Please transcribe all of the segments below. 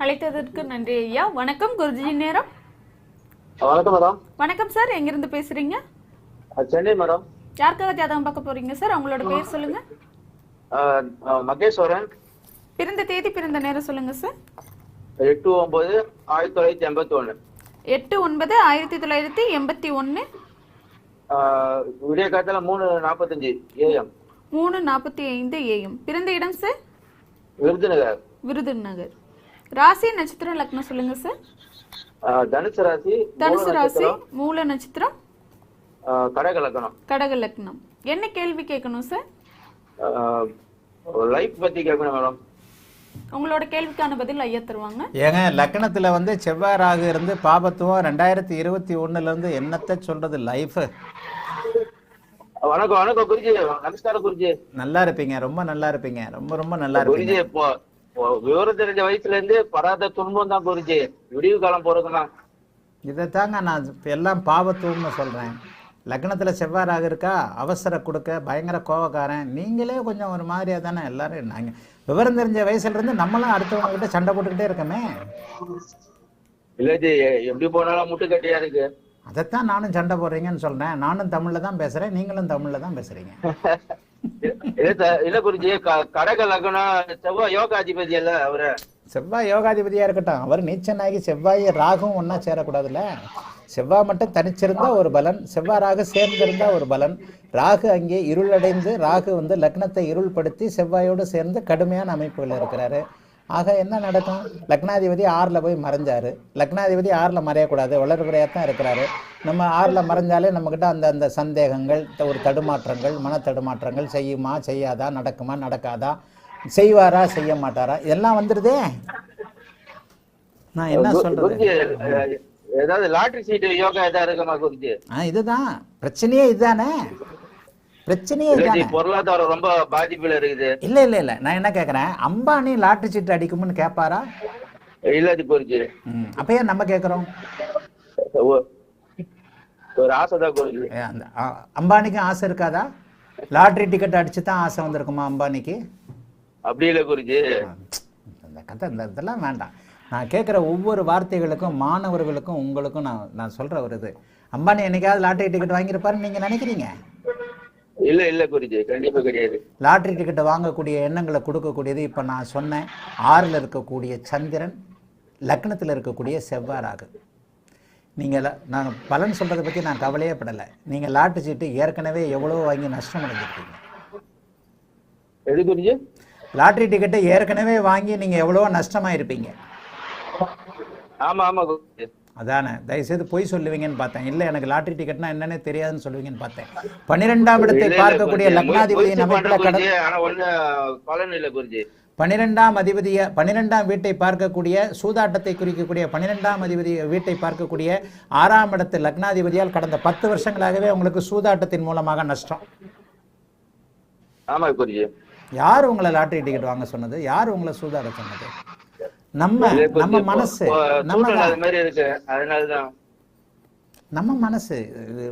அழைத்ததற்கு நன்றி ஐயா. வணக்கம் குருஜி நேரம். வணக்கம் மேடம். வணக்கம் சார், எங்கிருந்து பேசுறீங்க? சென்னை மேடம். யாருக்காக ஜாதகம் பார்க்க போறீங்க சார்? உங்களோட பேர் சொல்லுங்க. மகேஸ்வரன். பிறந்த தேதி பிறந்த நேரம் சொல்லுங்க சார். 8/9/1981. 8/9/1981. விடிய காலத்துல 3:45 AM. 3:45 AM. பிறந்த இடம் சார்? விருதுநகர். விருதுநகர். ராசி நட்சத்திரம் லக்னம் சொல்லுங்க சார். தனுசு ராசி. தனுசு ராசி, மூல நட்சத்திரம், கடக லக்னம். கடக லக்னம். என்ன கேள்வி கேட்கணும் சார்? லைஃப் பத்தி கேட்கணும் மேடம். உங்களோட கேள்விக்கான பதில் ஐயா தருவாங்க. ஏங்க லக்னத்துல வந்து செவ்வாய் ராகு இருந்து பாபத்துவம் 2021 இருந்து என்னத்தை சொல்றது லைஃப். வணக்கம் வணக்கம் குருஜி. நமஸ்காரம் குருஜி. நல்லா இருப்பீங்க, ரொம்ப நல்லா இருப்பீங்க, ரொம்ப ரொம்ப நல்லா இருப்பீங்க குருஜி. இப்போ விவரம் தெரிஞ்ச வயசுல இருந்து பராத துன்பம் தான் குருஜி. விடிவு காலம் போறதுதான். இதைத்தாங்க நான் எல்லாம் பாபத்துவம்னு சொல்றேன். லக்னத்துல செவ்வாய் ராகு இருக்கா, அவசர கொடுக்க, பயங்கர கோவக்காரன். நீங்களே கொஞ்சம் ஒரு மாதிரியா தானே எல்லாரும். நாங்க விவரம் தெரிஞ்ச வயசுல இருந்து நம்மளும் அடுத்தவங்க கிட்ட சண்டை போட்டுக்கிட்டே இருக்கமே. இல்ல எப்படி போனாலும் முட்டுக்கட்டியா இருக்கு. அதைத்தான் நானும் சண்டை போடுறீங்கன்னு சொல்றேன். நானும் தமிழ்ல தான் பேசுறேன், நீங்களும் தமிழ்ல தான் பேசுறீங்க. இல்ல குருஜி, கடக லக்னம் செவ்வாய் யோகாதிபதி அல்ல அவரு. செவ்வாய் யோகாதிபதியா இருக்கட்டும், அவர் நீச்சனாகி செவ்வாய் ராகும் ஒன்னா சேரக்கூடாதுல்ல. செவ்வாய் மட்டும் தனிச்சிருந்தா ஒரு பலன், செவ்வாய் ராகு சேர்ந்திருந்தா ஒரு பலன். ராகு அங்கே இருளடைந்து, ராகு வந்து லக்னத்தை இருள்படுத்தி செவ்வாயோடு சேர்ந்து கடுமையான அமைப்புகள் இருக்கிறாரு. ஆக என்ன நடக்கும்? லக்னாதிபதி 6ல் போய் மறைஞ்சாரு. லக்னாதிபதி 6ல் மறையக்கூடாது, வளர்பிறையாக தான் இருக்கிறாரு. நம்ம 6ல் மறைஞ்சாலே நம்மக்கிட்ட அந்த சந்தேகங்கள், ஒரு தடுமாற்றங்கள், மன தடுமாற்றங்கள், செய்யுமா செய்யாதா, நடக்குமா நடக்காதா, செய்வாரா செய்ய மாட்டாரா, இதெல்லாம் வந்துடுதே. நான் என்ன சொல்றேன்? ஏதாவது லாட்டரி சீட்டு யோகா ஏதாவது இருக்குமா குருஜி? இதுதான் பிரச்சனையே. இதுதானே பிரச்சனையே. பொருளாதாரம் ரொம்ப பாதிப்புல இருக்குது. இல்ல இல்ல இல்ல, நான் என்ன கேக்குறேன், அம்பானி லாட்டரி சீட்டு அடிக்கும்னு கேட்பாரா? இல்ல குருஜி. அப்ப ஏன் நம்ம கேக்குறோம்? ஒரு ஆசைதான் குருஜி. அம்பானிக்கும் ஆசை இருக்காதா? லாட்டரி டிக்கெட் அடிச்சு தான் ஆசை வந்திருக்குமா அம்பானிக்கு? அப்படி இல்லை குருஜி. இந்த கதை இதெல்லாம் வேண்டாம். நான் கேட்குற ஒவ்வொரு வார்த்தைகளுக்கும் மாணவர்களுக்கும் உங்களுக்கும் நான் சொல்ற ஒரு இது, அம்பானி என்னைக்காவது லாட்டரி டிக்கெட் வாங்கியிருப்பாருன்னு நீங்க நினைக்கிறீங்க? இல்ல இல்ல குருஜி, கண்டிப்பா கிடையாது. லாட்டரி டிக்கெட் வாங்கக்கூடிய எண்ணங்களை கொடுக்கக்கூடியது இப்ப நான் சொன்னேன். 6ல் இருக்கக்கூடிய சந்திரன், லக்னத்தில் இருக்கக்கூடிய செவ்வாய் ராகு. நீங்கள் நான் பலன் சொல்றதை பத்தி நான் கவலையே படலை. நீங்க லாட்டரி சீட்டு ஏற்கனவே எவ்வளவு வாங்கி நஷ்டம் அடைஞ்சிருக்கீங்க. எது குருஜி? லாட்டரி டிக்கெட்டை ஏற்கனவே வாங்கி நீங்க எவ்வளவோ நஷ்டமாயிருப்பீங்க. ஆமா ஆமா குருஜி. அதானே, தயவுசெய்து பொய் சொல்லுவீங்கன்னு பார்த்தேன். இல்லை எனக்கு லாட்டரி டிக்கெட்னா என்னன்னே தெரியாதுன்னு சொல்லுவீங்கன்னு பார்த்தேன். 12ஆம் இடத்தை பார்க்கக்கூடிய லக்னாதிபதியின் அமைப்புல 12ஆம் வீட்டை பார்க்கக்கூடிய, சூதாட்டத்தை குறிக்கக்கூடிய 12ஆம் அதிபதி வீட்டை பார்க்கக்கூடிய 6ஆம் இடத்து லக்னாதிபதியால் கடந்த 10 வருஷங்களாகவே உங்களுக்கு சூதாட்டத்தின் மூலமாக நஷ்டம். ஆமா குருஜி. யார் உங்களை லாட்டரி டிக்கெட் வாங்க சொன்னது? யார் உங்களை சூதாட சொன்னது? நம்ம மனசு. நம்ம மனசு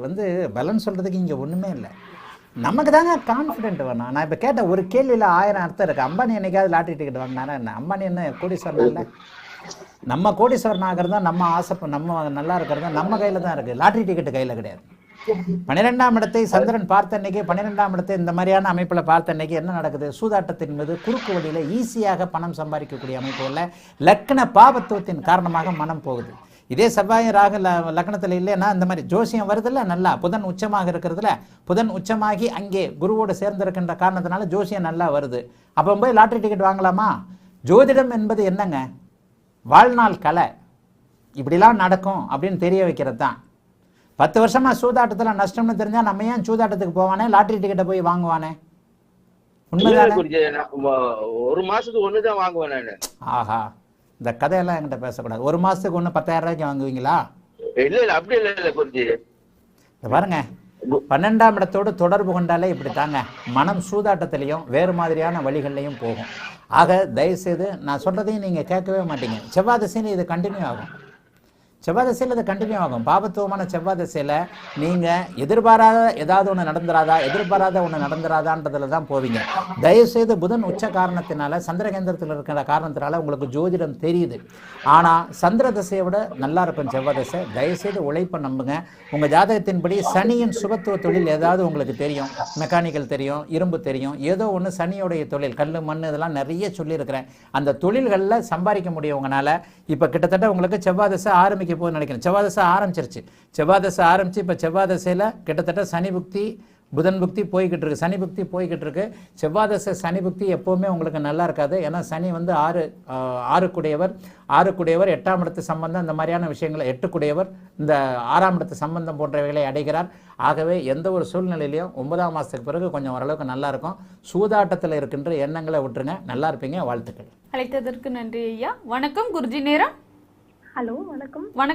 வந்து பலன் சொல்றதுக்கு இங்க ஒண்ணுமே இல்லை. நமக்கு தாங்க கான்ஃபிடென்ட் வேணும். நான் இப்ப கேட்ட ஒரு கேள்வியில 1000 அர்த்தம் இருக்கு. அம்பானி என்னைக்காவது லாட்டரி டிக்கெட் வாங்கினாரா என்ன? அம்பானி என்ன கோடீஸ்வரன் இல்லை? நம்ம கோடீஸ்வரன் ஆகிறதா, நம்ம ஆசை, நம்ம நல்லா இருக்கிறதா நம்ம கையில தான் இருக்கு. லாட்டரி டிக்கெட் கையில கிடையாது. 12ஆம் இடத்தை சந்திரன் பார்த்த அன்னைக்கு, 12ஆம் இடத்தை இந்த மாதிரியான அமைப்புல பார்த்த அன்னைக்கு என்ன நடக்குது? சூதாட்டத்தின் மீது குறுக்கு வழியில ஈஸியாக பணம் சம்பாதிக்கக்கூடிய அமைப்புல லக்ன பாபத்துவத்தின் காரணமாக மனம் போகுது. இதே செவ்வாய் ராகு லக்னத்துல இல்லைன்னா இந்த மாதிரி ஜோசியம் வருதுல்ல, நல்லா புதன் உச்சமாக இருக்கிறதுல, புதன் உச்சமாகி அங்கே குருவோடு சேர்ந்திருக்கின்ற காரணத்தினால ஜோசியம் நல்லா வருது. அப்போ போய் லாட்டரி டிக்கெட் வாங்கலாமா? ஜோதிடம் என்பது என்னங்க? வாழ்நாள் கலை. இப்படிலாம் நடக்கும் அப்படின்னு தெரிய வைக்கிறது தான். 10 வருஷமா சூதாட்டத்துல நஷ்டம்னு தெரிஞ்சா நம்ம ஏன் சூதாட்டத்துக்கு போவானே, லாட்டரி டிக்கெட்டை போய் வாங்குவானே? உண்மைதானே? ஒரு மாசத்துக்கு ஒண்ணுதான் வாங்குவேன். ஆஹா, இந்த கதையெல்லாம் என்கிட்ட பேசக்கூடாது. ஒரு மாசத்துக்கு 10,000 ரூபாய்க்கு வாங்குவீங்களா? இல்ல இல்ல, அப்படி இல்ல குருஜி. பாருங்க, 12ஆம் இடத்தோடு தொடர்பு கொண்டாலே இப்படி தாங்க மனம் சூதாட்டத்திலையும் வேறு மாதிரியான வழிகள்லையும் போகும். ஆக தயவுசெய்து நான் சொல்றதையும் நீங்க கேட்கவே மாட்டீங்க. செவ்வாய் திசைன்னு இது கண்டினியூ ஆகும். செவ்வாய் திசையில் அது கண்டினியூ ஆகும். பாபத்துவமான செவ்வாய் திசையில் நீங்கள் எதிர்பாராத ஏதாவது ஒன்று நடந்துராதா, எதிர்பாராத ஒன்று நடந்துராதான்றதுல தான் போவீங்க. தயவுசெய்து புதன் உச்ச காரணத்தினால, சந்திரகேந்திரத்தில் இருக்கிற காரணத்தினால உங்களுக்கு ஜோதிடம் தெரியுது. ஆனால் சந்திர திசையை விட நல்லா இருக்கும் செவ்வாய் திசை. தயவுசெய்து உழைப்பை நம்புங்க. உங்கள் ஜாதகத்தின்படி சனியின் சுபத்துவ தொழில் ஏதாவது உங்களுக்கு தெரியும், மெக்கானிக்கல் தெரியும், இரும்பு தெரியும், ஏதோ ஒன்று சனியோடைய தொழில், கல் மண் இதெல்லாம் நிறைய சொல்லியிருக்கிறேன். அந்த தொழில்களில் சம்பாதிக்க முடியும் உங்களால். இப்போ கிட்டத்தட்ட உங்களுக்கு செவ்வாய் திசை ஆரம்பிக்க போகுதுன்னு நினைக்கிறேன். செவ்வாய் திசை ஆரம்பிச்சிருச்சு. செவ்வாய் திசை ஆரம்பிச்சு இப்போ செவ்வாய் திசையில் கிட்டத்தட்ட சனி புக்தி புதன் புக்தி போய்கிட்டு இருக்கு, சனி புக்தி போய்கிட்டு இருக்கு. செவ்வாய் திசை சனி புக்தி எப்போவுமே உங்களுக்கு நல்லா இருக்காது. ஏன்னா சனி வந்து ஆறுக்குடையவர் 8ஆம் இடத்து சம்பந்தம், இந்த மாதிரியான விஷயங்களை 8 இந்த 6ஆம் இடத்து சம்பந்தம் போன்றவைகளை அடைகிறார். ஆகவே எந்த ஒரு சூழ்நிலையிலையும் 9ஆம் மாதத்துக்கு பிறகு கொஞ்சம் ஓரளவுக்கு நல்லா இருக்கும். சூதாட்டத்தில் இருக்கின்ற எண்ணங்களை விட்டுருங்க, நல்லா இருப்பீங்க. வாழ்த்துக்கள். அழைத்ததற்கு நன்றி ஐயா. வணக்கம் குருஜி நேரம். ஹலோ, வணக்கம். வணக்கம்.